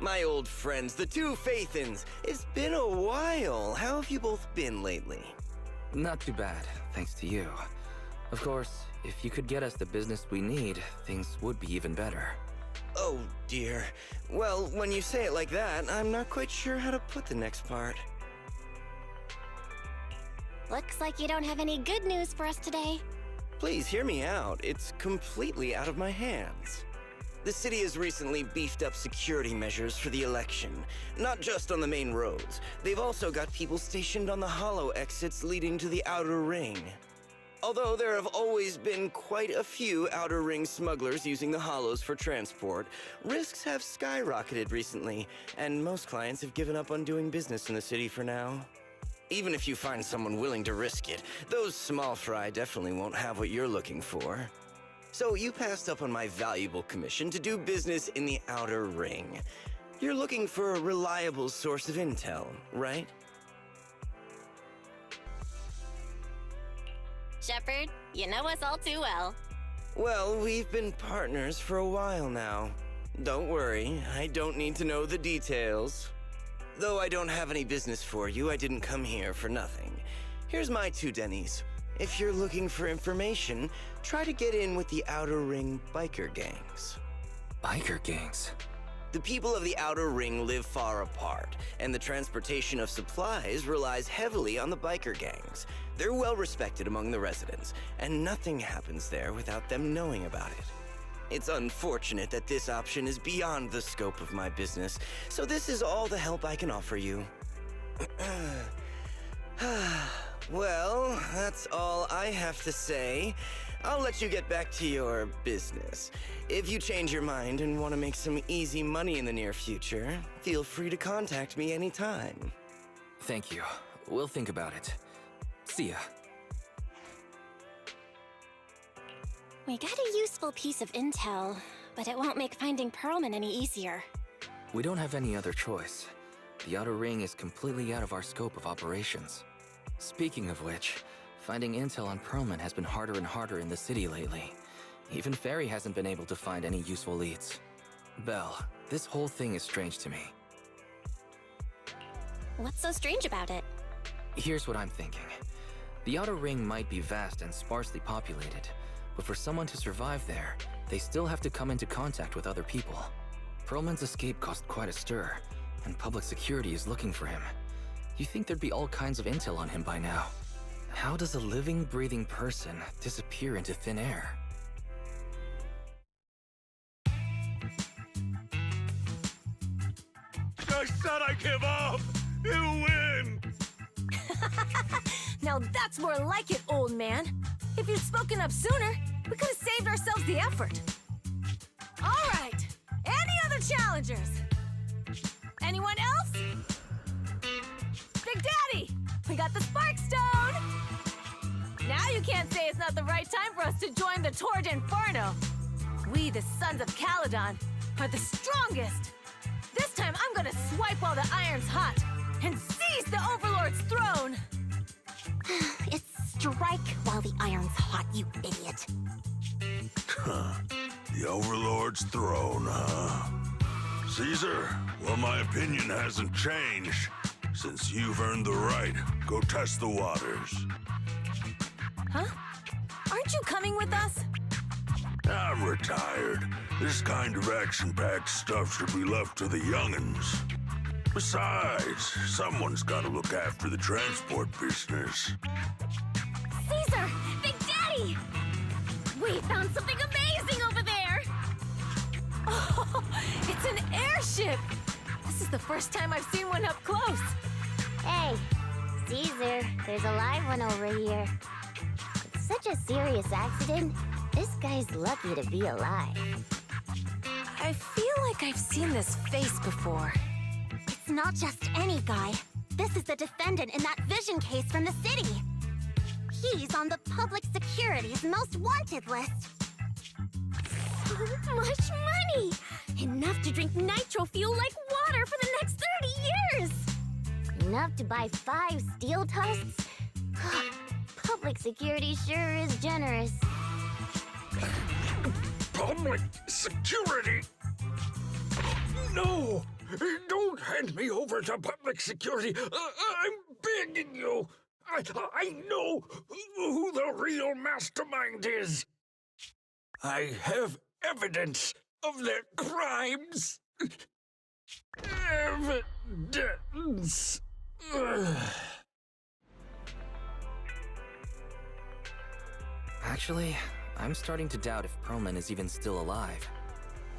My old friends, the two Faithins. It's been a while. How have you both been lately? Not too bad, thanks to you. Of course, if you could get us the business we need, things would be even better. Oh, dear. Well, when you say it like that, I'm not quite sure how to put the next part. Looks like you don't have any good news for us today. Please hear me out. It's completely out of my hands. The city has recently beefed up security measures for the election, not just on the main roads. They've also got people stationed on the hollow exits leading to the outer ring. Although there have always been quite a few outer ring smugglers using the hollows for transport, risks have skyrocketed recently, and most clients have given up on doing business in the city for now. Even if you find someone willing to risk it, those small fry definitely won't have what you're looking for. So you passed up on my valuable commission to do business in the outer ring. You're looking for a reliable source of intel, right? Shepard, you know us all too well. Well, we've been partners for a while now. Don't worry, I don't need to know the details. Though I don't have any business for you, I didn't come here for nothing. Here's my 2 Denny's. If you're looking for information, try to get in with the Outer Ring biker gangs. Biker gangs? The people of the Outer Ring live far apart, and the transportation of supplies relies heavily on the biker gangs. They're well respected among the residents, and nothing happens there without them knowing about it. It's unfortunate that this option is beyond the scope of my business, so this is all the help I can offer you. Well, that's all I have to say. I'll let you get back to your business. If you change your mind and want to make some easy money in the near future, feel free to contact me anytime. Thank you. We'll think about it. See ya. We got a useful piece of intel, but it won't make finding Pearlman any easier. We don't have any other choice. The Outer Ring is completely out of our scope of operations. Speaking of which, finding intel on Pearlman has been harder and harder in the city lately. Even Fairy hasn't been able to find any useful leads. Belle, this whole thing is strange to me. What's so strange about it? Here's what I'm thinking. The Outer Ring might be vast and sparsely populated, but for someone to survive there, they still have to come into contact with other people. Pearlman's escape caused quite a stir, and public security is looking for him. You think there'd be all kinds of intel on him by now. How does a living, breathing person disappear into thin air? I said I give up! You win! Now that's more like it, old man. If you'd spoken up sooner, we could have saved ourselves the effort. All right, any other challengers? Anyone else? Big Daddy, we got the Spark Stone! Now you can't say it's not the right time for us to join the Torrid Inferno. We, the Sons of Caledon, are the strongest. This time I'm gonna swipe while the iron's hot and seize the Overlord's throne! It's strike while the iron's hot, you idiot. The Overlord's throne, huh? Caesar, well, my opinion hasn't changed. Since you've earned the right, go test the waters. Huh? Aren't you coming with us? I'm retired. This kind of action-packed stuff should be left to the young'uns. Besides, someone's gotta look after the transport business. Caesar! Big Daddy! We found something amazing over there! Oh, it's an airship! This is the first time I've seen one up close. Hey, Caesar, there's a live one over here. It's such a serious accident. This guy's lucky to be alive. I feel like I've seen this face before. It's not just any guy. This is the defendant in that vision case from the city. He's on the public security's most wanted list. So much money! Enough to drink nitro fuel like water for the next 30 years! Enough to buy 5 steel tusks? Public security sure is generous. Public security? No! Don't hand me over to public security. I'm begging you. I know who the real mastermind is. I have evidence of their crimes. Evidence. Actually, I'm starting to doubt if Perlman is even still alive.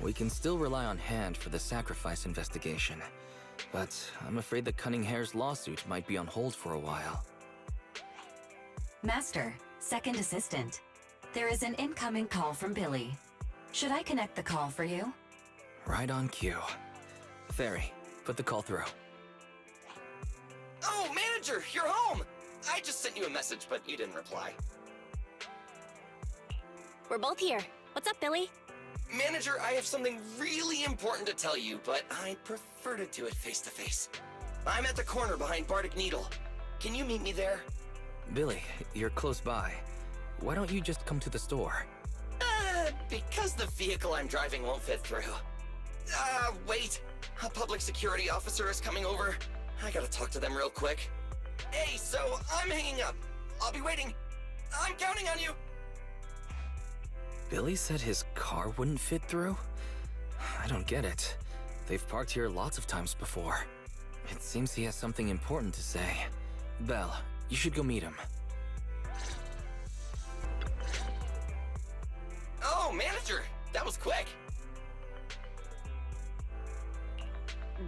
We can still rely on Hand for the sacrifice investigation, but I'm afraid the Cunning Hare's lawsuit might be on hold for a while. Master, second assistant. There is an incoming call from Billy. Should I connect the call for you? Right on cue. Fairy, put the call through. Oh, manager, you're home! I just sent you a message, but you didn't reply. We're both here. What's up, Billy? Manager, I have something really important to tell you, but I prefer to do it face-to-face. I'm at the corner behind Bardic Needle. Can you meet me there? Billy, you're close by. Why don't you just come to the store? Because the vehicle I'm driving won't fit through. Wait. A public security officer is coming over. I gotta talk to them real quick. Hey, so I'm hanging up. I'll be waiting. I'm counting on you. Billy said his car wouldn't fit through? I don't get it. They've parked here lots of times before. It seems he has something important to say. Belle, you should go meet him. Oh, manager! That was quick.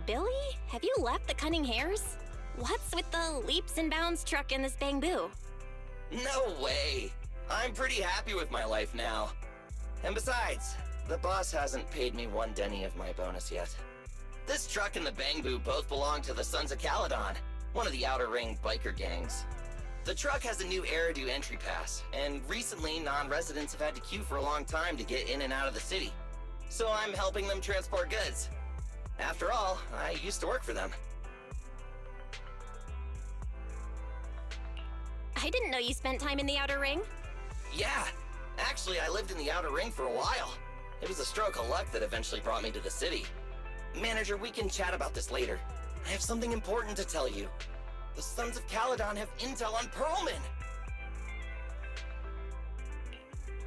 Billy, have you left the Cunning Hares? What's with the leaps and bounds truck in this bamboo? No way. I'm pretty happy with my life now. And besides, the boss hasn't paid me 1 Denny of my bonus yet. This truck and the Bangbu both belong to the Sons of Caledon, one of the Outer Ring biker gangs. The truck has a new Eridu entry pass, and recently non-residents have had to queue for a long time to get in and out of the city. So I'm helping them transport goods. After all, I used to work for them. I didn't know you spent time in the Outer Ring. Yeah, actually I lived in the Outer Ring for a while. It was a stroke of luck that eventually brought me to the city. Manager, we can chat about this later. I have something important to tell you. The Sons of Caledon have intel on Perlman.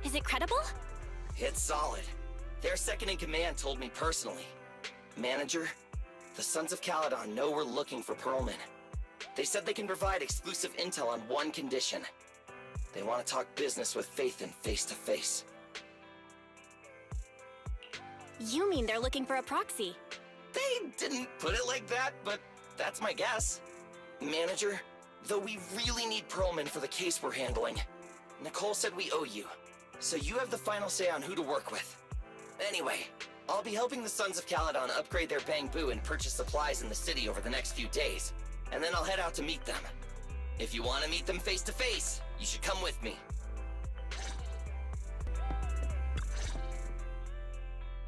Is it credible? It's solid. Their second-in-command told me personally. Manager, the Sons of Caledon know we're looking for Perlman. They said they can provide exclusive intel on one condition. They want to talk business with Phaethon face-to-face. You mean they're looking for a proxy? They didn't put it like that, but that's my guess. Manager, though we really need Perlman for the case we're handling, Nicole said we owe you, so you have the final say on who to work with. Anyway, I'll be helping the Sons of Caledon upgrade their Bangbu and purchase supplies in the city over the next few days, and then I'll head out to meet them. If you want to meet them face-to-face, you should come with me.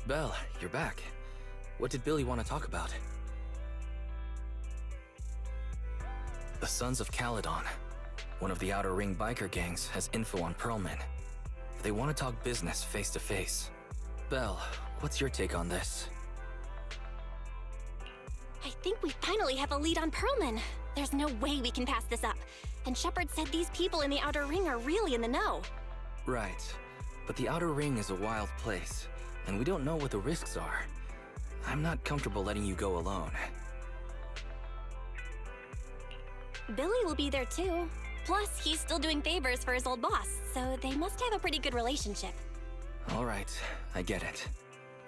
Belle, you're back. What did Billy want to talk about? The Sons of Caledon, one of the Outer Ring biker gangs, has info on Perlman. They want to talk business face-to-face. Belle, what's your take on this? I think we finally have a lead on Perlman. There's no way we can pass this up. And Shepard said these people in the Outer Ring are really in the know. Right, but the Outer Ring is a wild place, and we don't know what the risks are. I'm not comfortable letting you go alone. Billy will be there too. Plus, he's still doing favors for his old boss, so they must have a pretty good relationship. All right, I get it.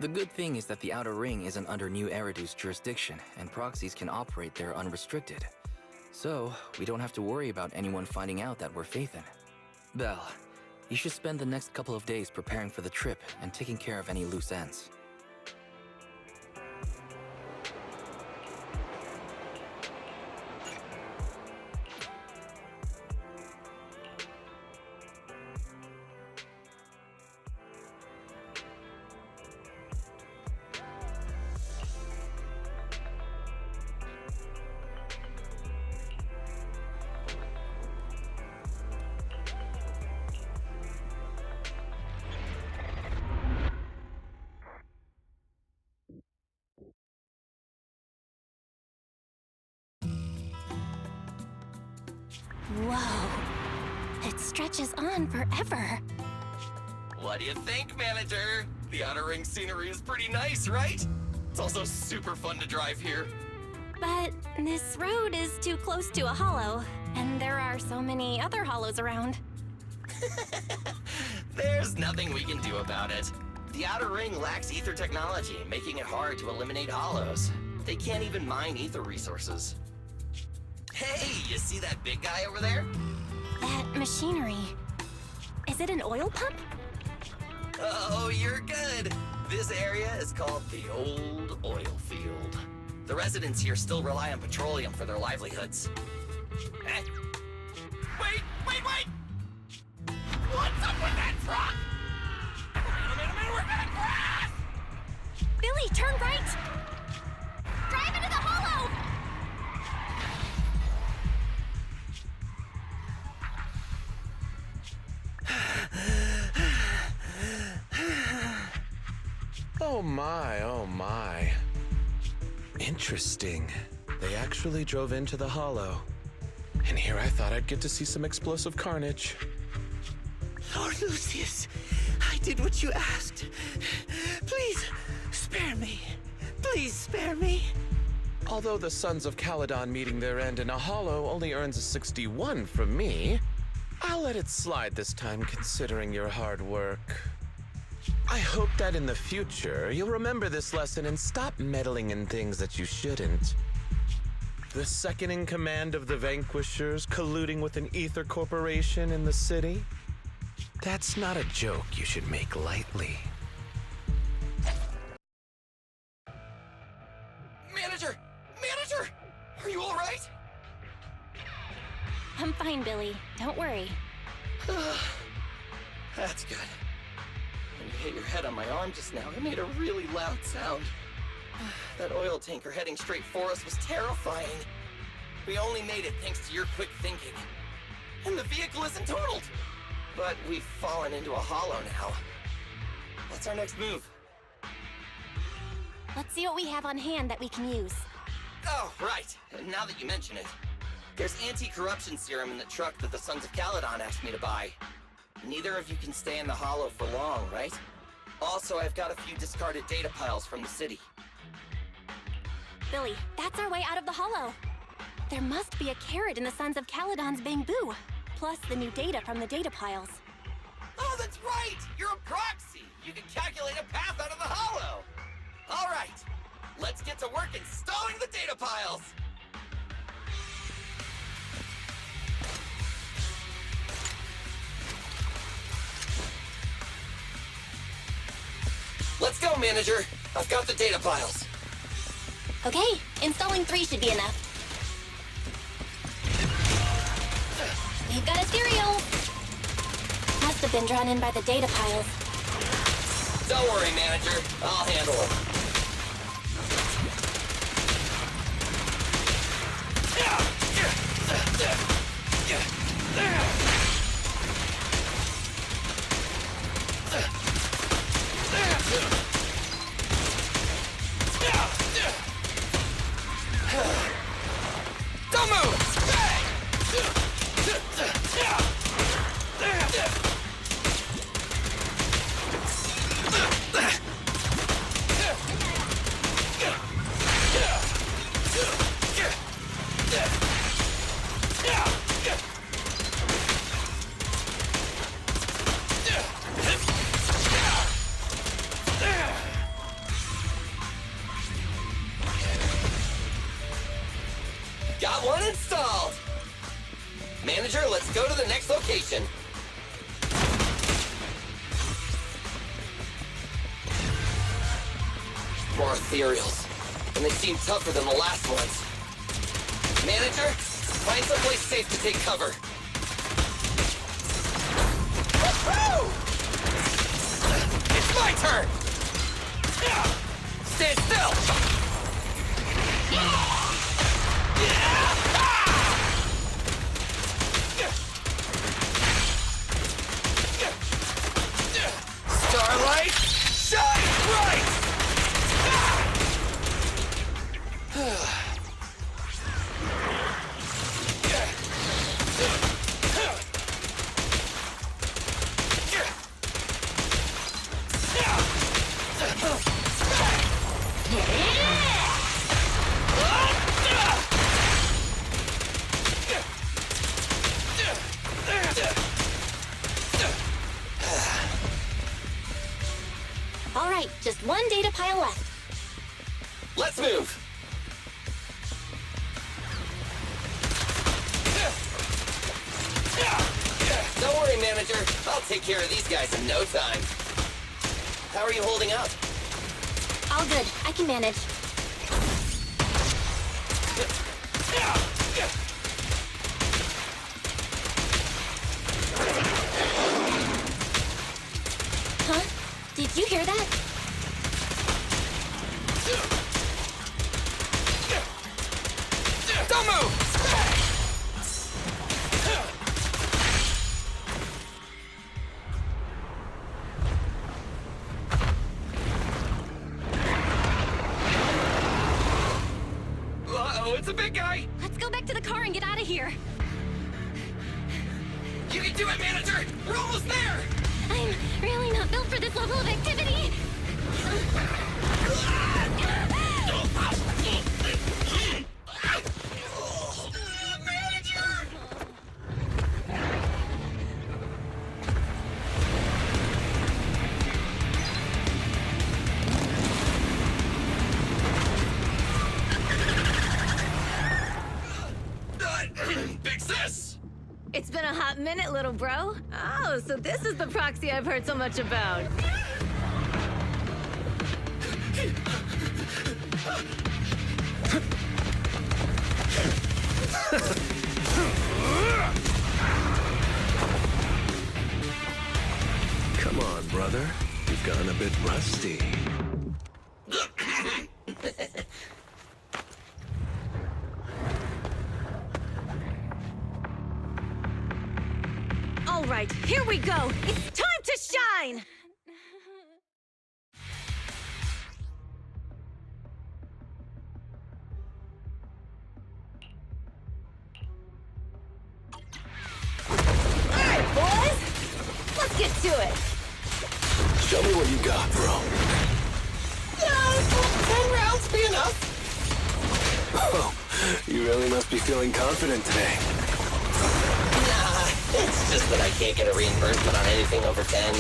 The good thing is that the Outer Ring isn't under New Eridu's jurisdiction, and proxies can operate there unrestricted. So, we don't have to worry about anyone finding out that we're Phaethon. Belle, you should spend the next couple of days preparing for the trip and taking care of any loose ends. Whoa. It stretches on forever. What do you think, Manager? The Outer Ring scenery is pretty nice, right? It's also super fun to drive here. But this road is too close to a hollow, and there are so many other hollows around. There's nothing we can do about it. The Outer Ring lacks ether technology, making it hard to eliminate hollows. They can't even mine ether resources. Hey, you see that big guy over there? That machinery. Is it an oil pump? Oh, you're good. This area is called the Old Oil Field. The residents here still rely on petroleum for their livelihoods. Eh? Wait! What's up with that truck? Wait a minute, we're gonna crash! Billy, turn right! Drive into the hollow! Oh my, oh my. Interesting. They actually drove into the hollow. And here I thought I'd get to see some explosive carnage. Lord Lucius, I did what you asked. Please, spare me. Please spare me. Although the Sons of Caledon meeting their end in a hollow only earns a 61 from me, I'll let it slide this time considering your hard work. I hope that in the future, you'll remember this lesson and stop meddling in things that you shouldn't. The second in command of the Vanquishers colluding with an ether corporation in the city? That's not a joke you should make lightly. Manager! Are you all right? I'm fine, Billy. Don't worry. That's good. When you hit your head on my arm just now, it made a really loud sound. That oil tanker heading straight for us was terrifying. We only made it thanks to your quick thinking. And the vehicle isn't totaled! But we've fallen into a hollow now. What's our next move? Let's see what we have on hand that we can use. Oh, right. Now that you mention it. There's anti-corruption serum in the truck that the Sons of Caledon asked me to buy. Neither of you can stay in the hollow for long, right? Also, I've got a few discarded data piles from the city. Billy, that's our way out of the hollow. There must be a carrot in the Sons of Caledon's bamboo, plus the new data from the data piles. Oh, that's right! You're a proxy! You can calculate a path out of the hollow! All right, let's get to work installing the data piles! Let's go, Manager! I've got the data piles. Okay, installing 3 should be enough. We've got a stereo! Must have been drawn in by the data piles. Don't worry, Manager. I'll handle it. Don't move! Got one installed! Manager, let's go to the next location. More ethereals. And they seem tougher than the last ones. Manager, find someplace safe to take cover. Woo-hoo! It's my turn! Stand still! Starlight, shine bright! Just one data pile left. Let's move! Don't worry, manager. I'll take care of these guys in no time. How are you holding up? All good. I can manage. Huh? Did you hear that? Don't move! Uh-oh, it's a big guy! Let's go back to the car and get out of here. You can do it, manager! We're almost there! I'm really not built for this level of activity. Big sis! It's been a hot minute, little bro. Oh, so this is the proxy I've heard so much about. Come on, brother. You've gotten a bit rusty. All right, here we go. It's time to shine! All right, boys! Let's get to it. Show me what you got, bro. 10 rounds be enough? Oh, you really must be feeling confident today. Nah, it's just that I can't get a reimbursement on anything over 10.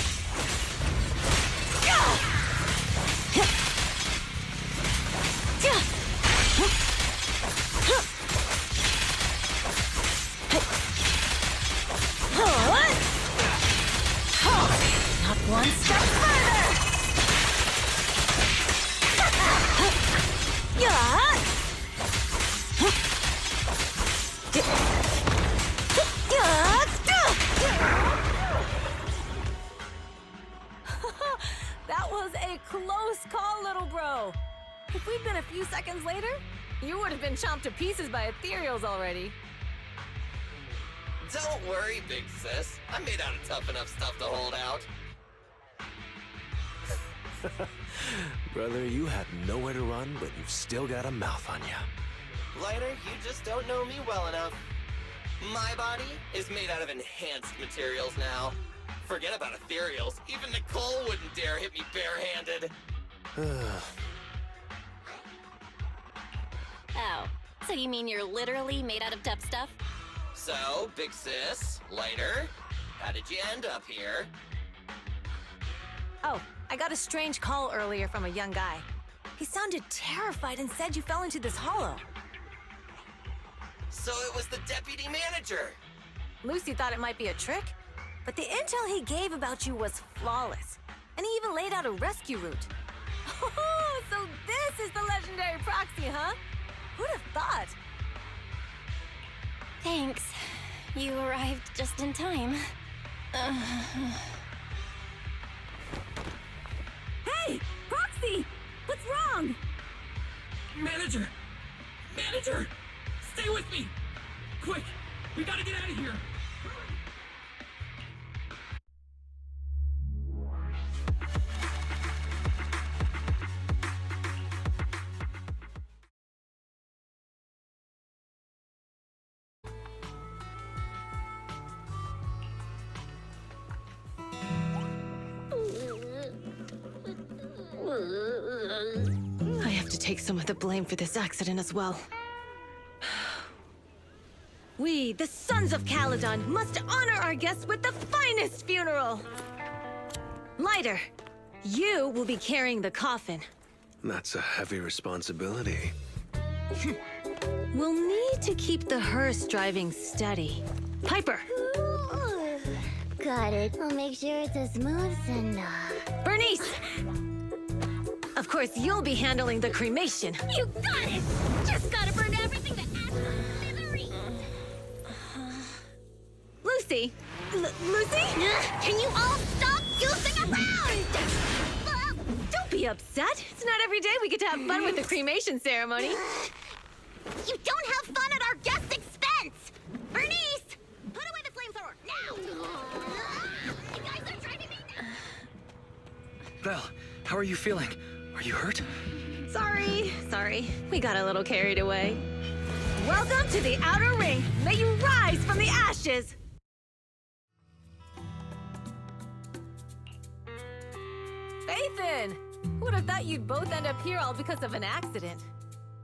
Not one step further! That was a close call, little bro. If we'd been a few seconds later, you would have been chomped to pieces by ethereals already. Don't worry, big sis. I'm made out of tough enough stuff to hold out. Brother, you have nowhere to run, but you've still got a mouth on you. Lighter, you just don't know me well enough. My body is made out of enhanced materials now. Forget about ethereals. Even Nicole wouldn't dare hit me barehanded. Oh, so you mean you're literally made out of tough stuff? So, big sis, Lighter, how did you end up here? Oh, I got a strange call earlier from a young guy. He sounded terrified and said you fell into this hollow. So it was the deputy manager. Lucy thought it might be a trick, but the intel he gave about you was flawless. And he even laid out a rescue route. Oh, so this is the legendary proxy, huh? Who'd have thought? Thanks. You arrived just in time. Hey, Proxy! What's wrong? Manager! Manager! Stay with me! Quick! We gotta get out of here! I have to take some of the blame for this accident as well. We, the Sons of Caledon, must honor our guests with the finest funeral! Lighter, You will be carrying the coffin. That's a heavy responsibility. We'll need to keep the hearse driving steady. Piper! Ooh, got it. I'll make sure it's as smooth and Bernice! Of course, you'll be handling the cremation. You got it! Just gotta burn everything to smithereens! Lucy! Lucy? Can you all stop goofing around? Don't be upset. It's not every day we get to have fun with the cremation ceremony. You don't have fun at our guest expense! Bernice! Put away the flamethrower, now! You guys are driving me nuts! Val, how are you feeling? Are you hurt? Sorry. We got a little carried away. Welcome to the Outer Ring. May you rise from the ashes. Fathan! Who would have thought you'd both end up here all because of an accident?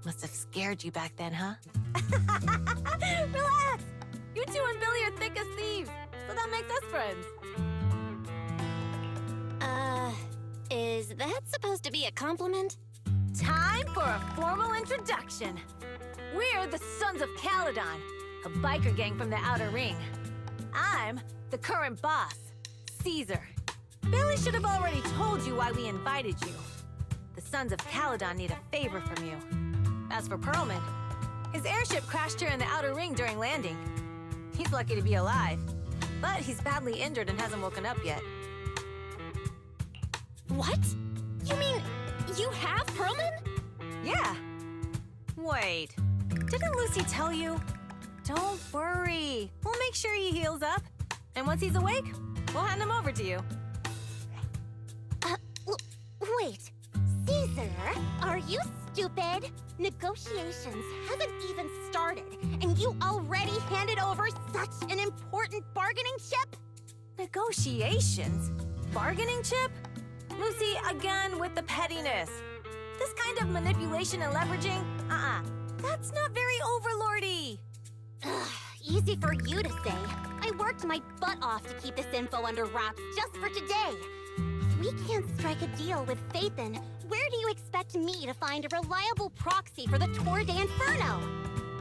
Must have scared you back then, huh? Relax! You two and Billy are thick as thieves, so that makes us friends. is that supposed to be a compliment? Time for a formal introduction. We're the Sons of Caledon, a biker gang from the Outer Ring. I'm the current boss, Caesar. Billy should have already told you why we invited you. The Sons of Caledon need a favor from you. As for Perlman, his airship crashed here in the Outer Ring during landing. He's lucky to be alive, but he's badly injured and hasn't woken up yet. What? You mean you have Perlman? Yeah. Wait, didn't Lucy tell you? Don't worry. We'll make sure he heals up. And once he's awake, we'll hand him over to you. Wait. Caesar, are you stupid? Negotiations haven't even started, and you already handed over such an important bargaining chip? Negotiations? Bargaining chip? Lucy, again with the pettiness. This kind of manipulation and leveraging? That's not very overlordy. Easy for you to say. I worked my butt off to keep this info under wraps just for today. If we can't strike a deal with Fathan, where do you expect me to find a reliable proxy for the Tour de Inferno?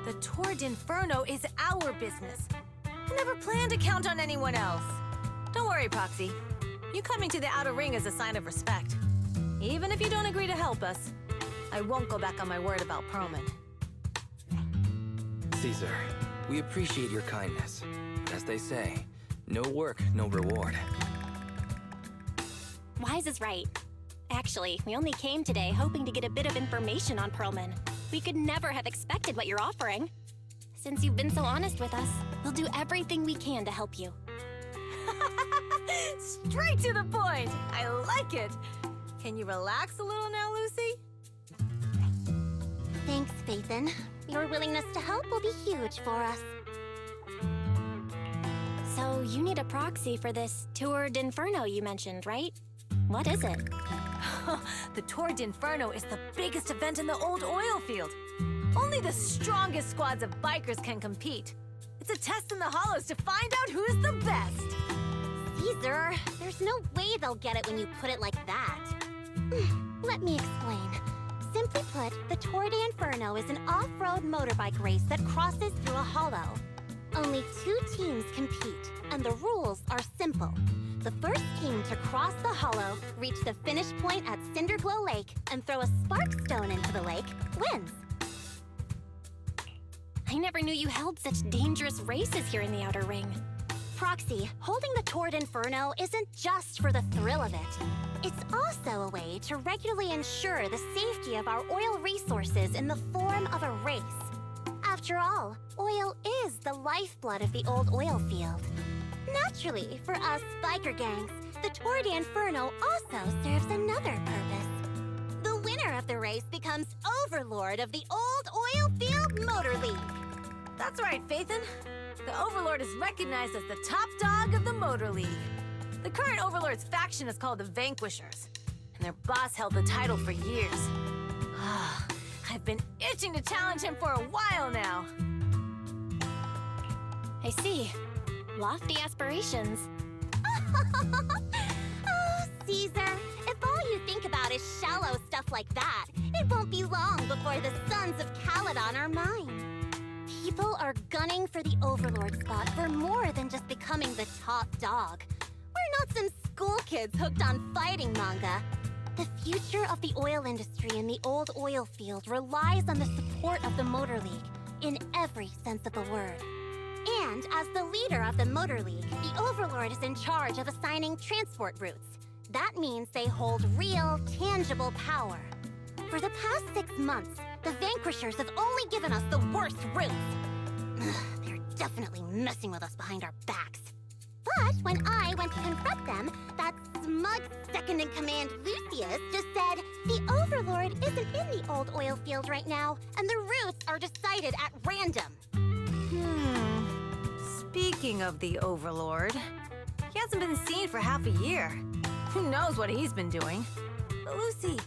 The Tour d'Inferno is our business. I never planned to count on anyone else. Don't worry, Proxy. You coming to the Outer Ring is a sign of respect. Even if you don't agree to help us, I won't go back on my word about Perlman. Caesar, we appreciate your kindness. As they say, no work, no reward. Wise is right. Actually, we only came today hoping to get a bit of information on Perlman. We could never have expected what you're offering. Since you've been so honest with us, we'll do everything we can to help you. Straight to the point! I like it! Can you relax a little now, Lucy? Thanks, Fathan. Your willingness to help will be huge for us. So you need a proxy for this Tour d'Inferno you mentioned, right? What is it? The Tour d'Inferno is the biggest event in the old oil field. Only the strongest squads of bikers can compete. It's a test in the hollows to find out who's the best. Caesar, there's no way they'll get it when you put it like that. Let me explain. Simply put, the Tour de Inferno is an off-road motorbike race that crosses through a hollow. Only 2 teams compete, and the rules are simple. The first team to cross the hollow, reach the finish point at Cinderglow Lake, and throw a spark stone into the lake, wins. I never knew you held such dangerous races here in the Outer Ring. Proxy, holding the Tour d'Inferno isn't just for the thrill of it. It's also a way to regularly ensure the safety of our oil resources in the form of a race. After all, oil is the lifeblood of the old oil field. Naturally, for us biker gangs, the Tour de Inferno also serves another purpose. The winner of the race becomes overlord of the old oil field motor league. That's right, Fathan. The Overlord is recognized as the top dog of the Motor League. The current Overlord's faction is called the Vanquishers, and their boss held the title for years. I've been itching to challenge him for a while now. I see. Lofty aspirations. Oh, Caesar, if you think about is shallow stuff like that, it won't be long before the sons of Caledon are mine. People are gunning for the Overlord spot for more than just becoming the top dog. We're not some school kids hooked on fighting manga. The future of the oil industry in the old oil field relies on the support of the Motor League, in every sense of the word. And as the leader of the Motor League, the Overlord is in charge of assigning transport routes. That means they hold real, tangible power. For the past 6 months, the Vanquishers have only given us the worst routes. They're definitely messing with us behind our backs. But when I went to confront them, that smug second-in-command Lucius just said, the Overlord isn't in the old oil field right now, and the routes are decided at random. Speaking of the Overlord, he hasn't been seen for half a year. Who knows what he's been doing? But Lucy,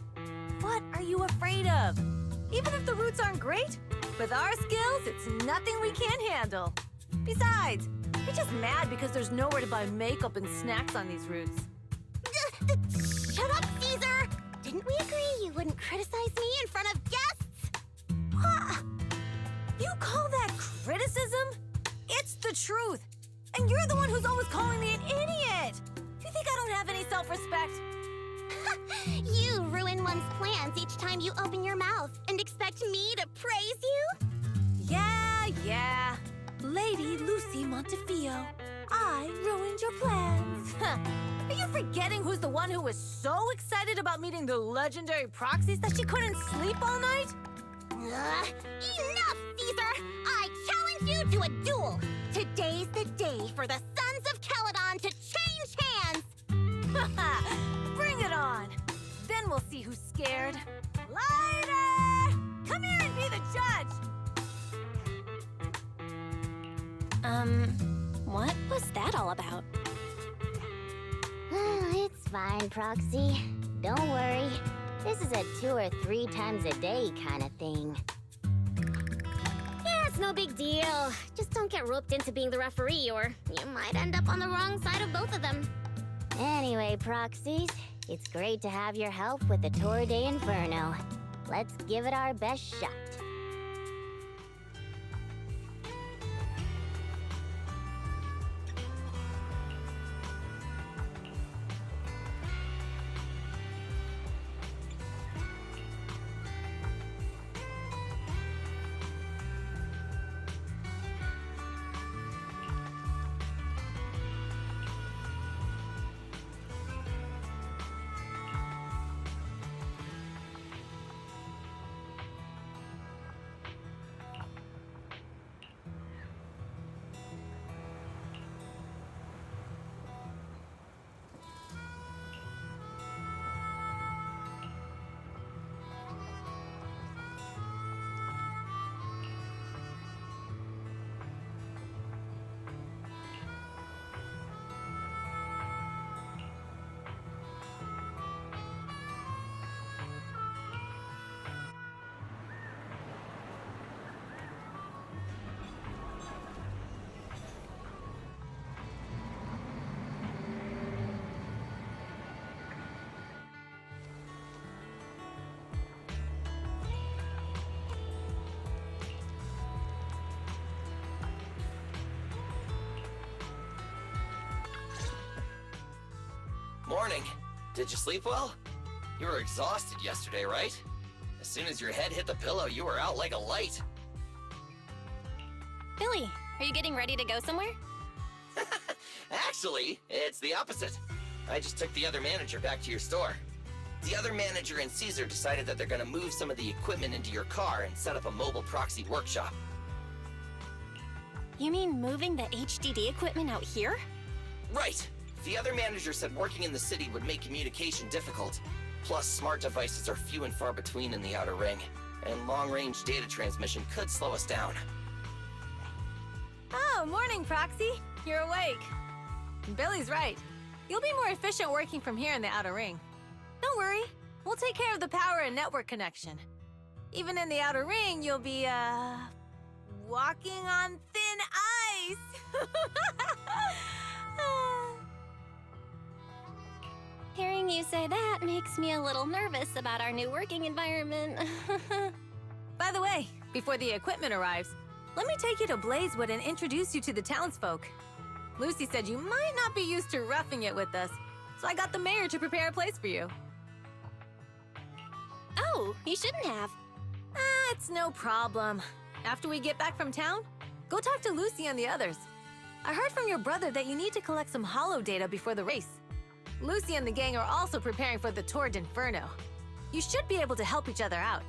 what are you afraid of? Even if the routes aren't great, with our skills, it's nothing we can't handle. Besides, you're just mad because there's nowhere to buy makeup and snacks on these routes. Shut up, Caesar! Didn't we agree you wouldn't criticize me in front of guests? Huh? You call that criticism? It's the truth. And you're the one who's always calling me an idiot. Do you think I don't have any self-respect? You ruin one's plans each time you open your mouth and expect me to praise you? Yeah. Lady Lucy Montefiore, I ruined your plans. Are you forgetting who's the one who was so excited about meeting the legendary proxies that she couldn't sleep all night? Enough, Caesar! I challenge you to a duel! Today's the day for the Sons of Caledon to change hands! Bring it on! Then we'll see who's scared. Lighter! Come here and be the judge! What was that all about? It's fine, Proxy. Don't worry. This is a 2 or 3 times a day kind of thing. Yeah, it's no big deal. Just don't get roped into being the referee, or you might end up on the wrong side of both of them. Anyway, Proxies, it's great to have your help with the Tour de Inferno. Let's give it our best shot. Morning. Did you sleep well? You were exhausted yesterday, right? As soon as your head hit the pillow, you were out like a light. Billy, are you getting ready to go somewhere? Actually, it's the opposite. I just took the other manager back to your store. The other manager and Caesar decided that they're gonna move some of the equipment into your car and set up a mobile proxy workshop. You mean moving the HDD equipment out here? Right. The other manager said working in the city would make communication difficult. Plus, smart devices are few and far between in the Outer Ring, and long-range data transmission could slow us down. Oh, morning, Proxy. You're awake. Billy's right. You'll be more efficient working from here in the Outer Ring. Don't worry. We'll take care of the power and network connection. Even in the Outer Ring, you'll be, walking on thin ice. Hearing you say that makes me a little nervous about our new working environment. By the way, before the equipment arrives, let me take you to Blazewood and introduce you to the townsfolk. Lucy said you might not be used to roughing it with us, so I got the mayor to prepare a place for you. Oh, you shouldn't have. It's no problem. After we get back from town, go talk to Lucy and the others. I heard from your brother that you need to collect some holo data before the race. Lucy and the gang are also preparing for the Tour d'Inferno. You should be able to help each other out.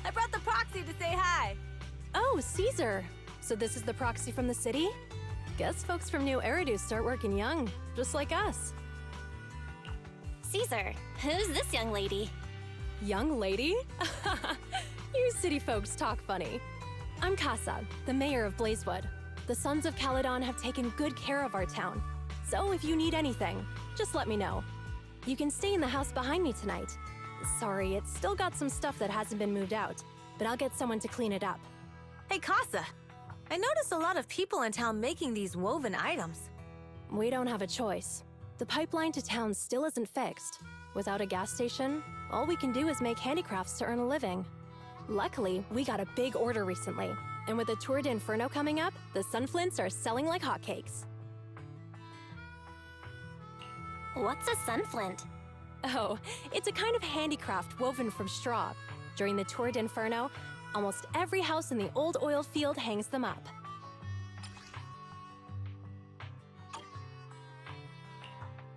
I brought the proxy to say hi. Oh, Caesar. So this is the proxy from the city? Guess folks from New Eridu start working young, just like us. Caesar, who's this young lady? Young lady? You city folks talk funny. I'm Casa, the mayor of Blazewood. The Sons of Caledon have taken good care of our town. So if you need anything, just let me know. You can stay in the house behind me tonight. Sorry, it's still got some stuff that hasn't been moved out, but I'll get someone to clean it up. Hey, Casa. I noticed a lot of people in town making these woven items. We don't have a choice. The pipeline to town still isn't fixed. Without a gas station, all we can do is make handicrafts to earn a living. Luckily, we got a big order recently, and with the Tour d'Inferno coming up, the sunflints are selling like hotcakes. What's a sunflint? Oh, it's a kind of handicraft woven from straw. During the Tour d'Inferno, almost every house in the old oil field hangs them up.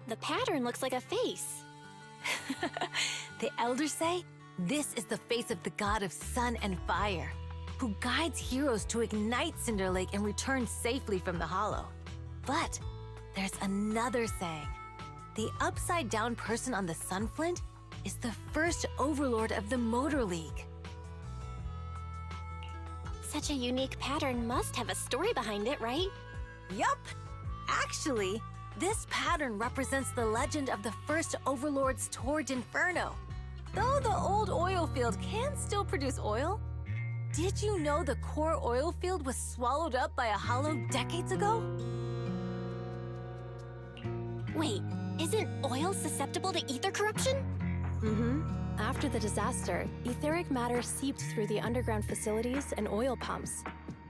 The pattern looks like a face. The elders say this is the face of the god of sun and fire, who guides heroes to ignite Cinder Lake and return safely from the hollow. But there's another saying. The upside-down person on the sunflint is the first overlord of the Motor League. Such a unique pattern must have a story behind it, right? Yup! Actually, this pattern represents the legend of the first overlord's Tour d'Inferno. Though the old oil field can still produce oil, did you know the core oil field was swallowed up by a hollow decades ago? Wait, isn't oil susceptible to ether corruption? Mm-hmm. After the disaster, etheric matter seeped through the underground facilities and oil pumps,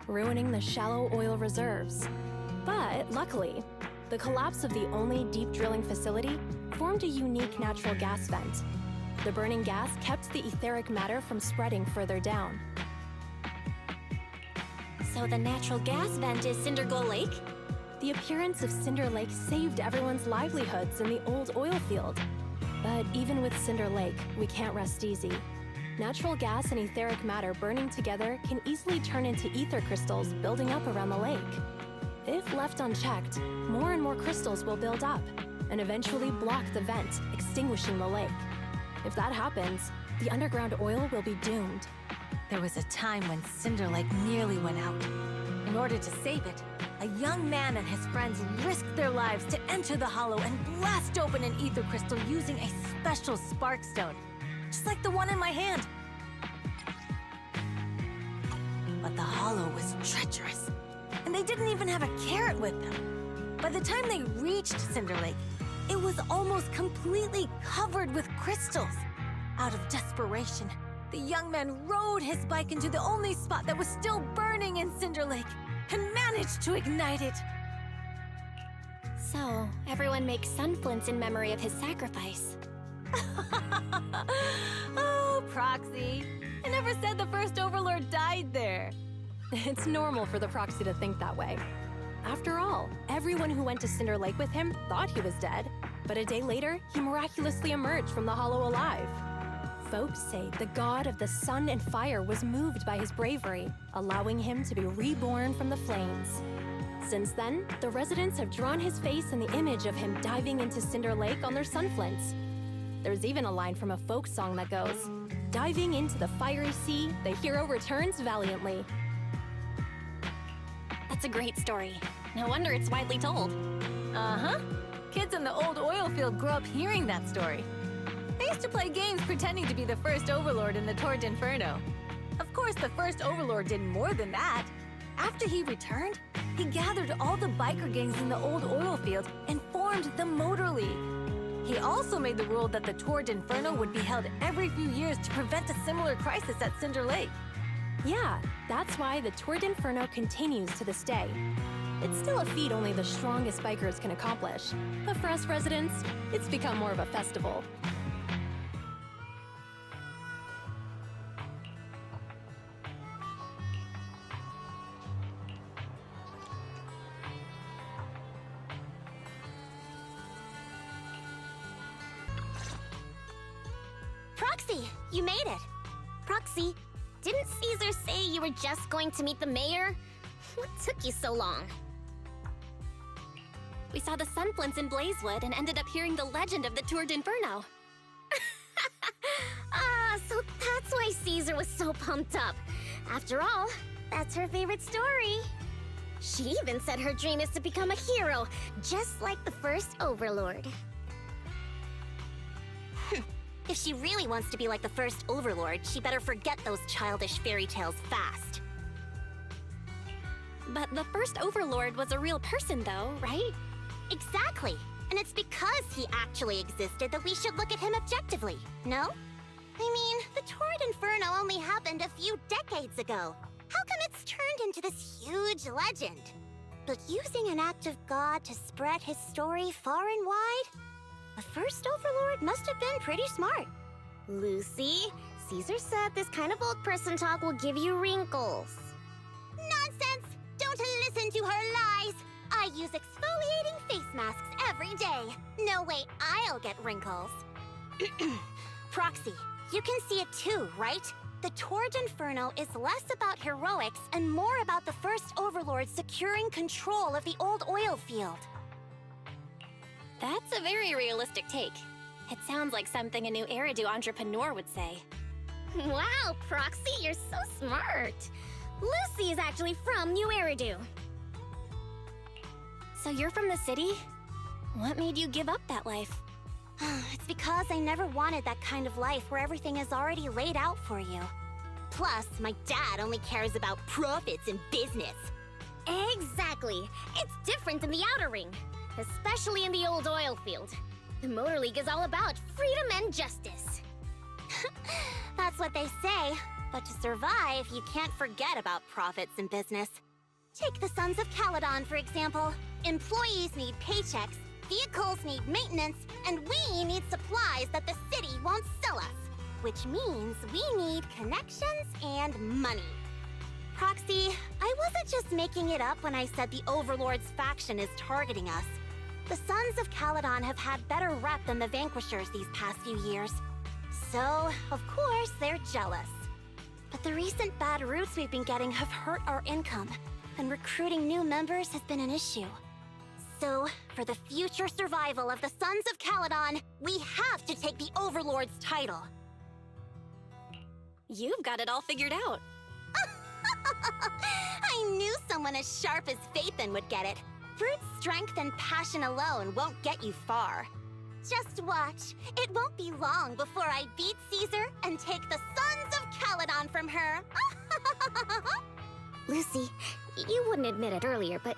ruining the shallow oil reserves. But luckily, the collapse of the only deep drilling facility formed a unique natural gas vent. The burning gas kept the etheric matter from spreading further down. So the natural gas vent is Cindergold Lake? The appearance of Cinder Lake saved everyone's livelihoods in the old oil field. But even with Cinder Lake, we can't rest easy. Natural gas and etheric matter burning together can easily turn into ether crystals building up around the lake. If left unchecked, more and more crystals will build up and eventually block the vent, extinguishing the lake. If that happens, the underground oil will be doomed. There was a time when Cinder Lake nearly went out. In order to save it, a young man and his friends risked their lives to enter the hollow and blast open an ether crystal using a special spark stone, just like the one in my hand. But the hollow was treacherous, and they didn't even have a carrot with them. By the time they reached Cinder Lake, it was almost completely covered with crystals. Out of desperation, the young man rode his bike into the only spot that was still burning in Cinder Lake and managed to ignite it. So, everyone makes sunflints in memory of his sacrifice. Oh, Proxy. I never said the first Overlord died there. It's normal for the proxy to think that way. After all, everyone who went to Cinder Lake with him thought he was dead, but a day later, he miraculously emerged from the hollow alive. Folks say the god of the sun and fire was moved by his bravery, allowing him to be reborn from the flames. Since then, the residents have drawn his face in the image of him diving into Cinder Lake on their sunflints. There's even a line from a folk song that goes, "Diving into the fiery sea, the hero returns valiantly." That's a great story. No wonder it's widely told. Uh-huh. Kids in the old oil field grew up hearing that story. They used to play games pretending to be the first overlord in the Torrent Inferno. Of course, the first overlord did more than that. After he returned, he gathered all the biker gangs in the old oil field and formed the Motor League. He also made the rule that the Torrent Inferno would be held every few years to prevent a similar crisis at Cinder Lake. Yeah, that's why the Torrent Inferno continues to this day. It's still a feat only the strongest bikers can accomplish, but for us residents, it's become more of a festival. Proxy, you made it. Proxy, didn't Caesar say you were just going to meet the mayor? What took you so long? We saw the sunflints in Blazewood and ended up hearing the legend of the Tour d'Inferno. So that's why Caesar was so pumped up. After all, that's her favorite story. She even said her dream is to become a hero, just like the first Overlord. If she really wants to be like the first Overlord, she better forget those childish fairy tales fast. But the first Overlord was a real person though, right? Exactly. And it's because he actually existed that we should look at him objectively, no? I mean, the Torrent Inferno only happened a few decades ago. How come it's turned into this huge legend? But using an act of God to spread his story far and wide? The first Overlord must have been pretty smart. Lucy, Caesar said this kind of old person talk will give you wrinkles. Nonsense! Don't listen to her lies! I use exfoliating face masks every day. No way I'll get wrinkles. Proxy, you can see it too, right? The Torrent Inferno is less about heroics and more about the first Overlord securing control of the old oil field. That's a very realistic take. It sounds like something a new Eridu entrepreneur would say. Wow, Proxy, you're so smart. Lucy is actually from New Eridu. So you're from the city? What made you give up that life? It's because I never wanted that kind of life where everything is already laid out for you. Plus, my dad only cares about profits and business. Exactly. It's different in the Outer Ring, especially in the old oil field. The Motor League is all about freedom and justice. That's what they say. But to survive, you can't forget about profits and business. Take the Sons of Caledon, for example. Employees need paychecks, vehicles need maintenance, and we need supplies that the city won't sell us. Which means we need connections and money. Proxy, I wasn't just making it up when I said the Overlord's faction is targeting us. The Sons of Caledon have had better rep than the Vanquishers these past few years. So, of course, they're jealous. But the recent bad routes we've been getting have hurt our income, and recruiting new members has been an issue. So, for the future survival of the Sons of Caledon, we have to take the Overlord's title. You've got it all figured out. I knew someone as sharp as Phaethon would get it. Brute strength and passion alone won't get you far. Just watch. It won't be long before I beat Caesar and take the Sons of Caledon from her. Lucy, you wouldn't admit it earlier, but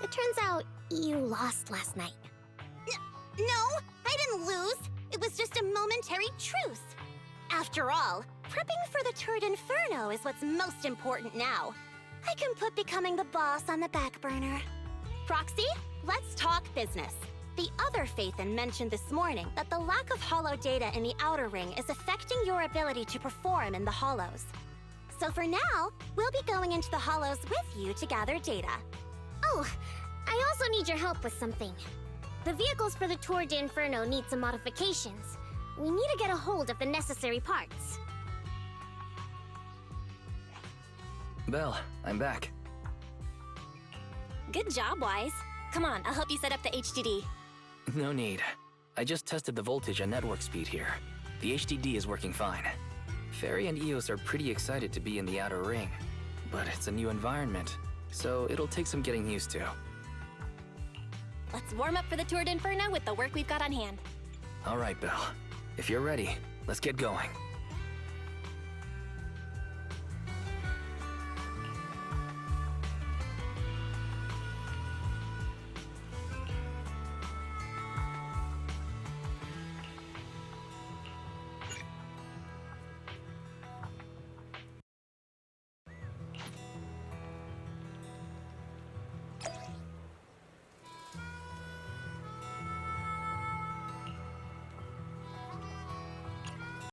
it turns out you lost last night. No, I didn't lose. It was just a momentary truce. After all, prepping for the Tour d'Inferno is what's most important now. I can put becoming the boss on the back burner. Proxy, let's talk business. The other Phaethon mentioned this morning that the lack of hollow data in the Outer Ring is affecting your ability to perform in the Hollows. So for now, we'll be going into the Hollows with you to gather data. Oh, I also need your help with something. The vehicles for the Tour d'Inferno need some modifications. We need to get a hold of the necessary parts. Belle, I'm back. Good job, Wise. Come on, I'll help you set up the HDD. No need. I just tested the voltage and network speed here. The HDD is working fine. Fairy and Eos are pretty excited to be in the Outer Ring, but it's a new environment, so it'll take some getting used to. Let's warm up for the Tour d'Inferno with the work we've got on hand. All right, Belle. If you're ready, let's get going.